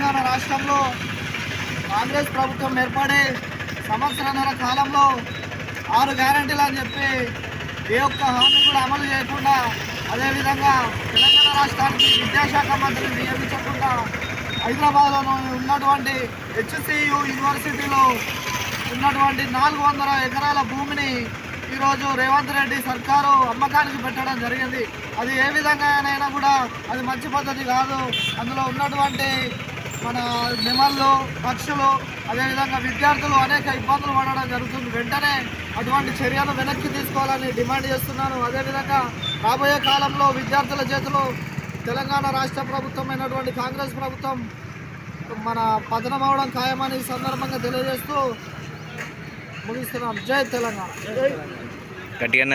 తెలంగాణ రాష్ట్రంలో కాంగ్రెస్ ప్రభుత్వం ఏర్పడి సంవత్సరాల కాలంలో 6 గ్యారెంటీలు అని చెప్పి ఏ ఒక్క హామీ కూడా అమలు చేయకుండా, అదేవిధంగా తెలంగాణ రాష్ట్రానికి విద్యాశాఖ మంత్రిని నియమించకుండా హైదరాబాద్లో ఉన్నటువంటి HCU యూనివర్సిటీలో ఉన్నటువంటి 400 ఎకరాల భూమిని ఈరోజు రేవంత్ రెడ్డి సర్కారు అమ్మకానికి పెట్టడం జరిగింది. అది ఏ విధంగానైనా కూడా అది మంచి పద్ధతి కాదు. అందులో ఉన్నటువంటి మన నెమళ్ళు, పక్షులు, అదేవిధంగా విద్యార్థులు అనేక ఇబ్బందులు పడడం జరుగుతుంది. వెంటనే అటువంటి చర్యలు వెనక్కి తీసుకోవాలని డిమాండ్ చేస్తున్నాను. అదేవిధంగా రాబోయే కాలంలో విద్యార్థుల చేతిలో తెలంగాణ రాష్ట్ర ప్రభుత్వమైనటువంటి కాంగ్రెస్ ప్రభుత్వం మన పతనం అవడం ఖాయమని ఈ సందర్భంగా తెలియజేస్తూ ముగిస్తున్నాం. జై తెలంగాణ. గట్టిగా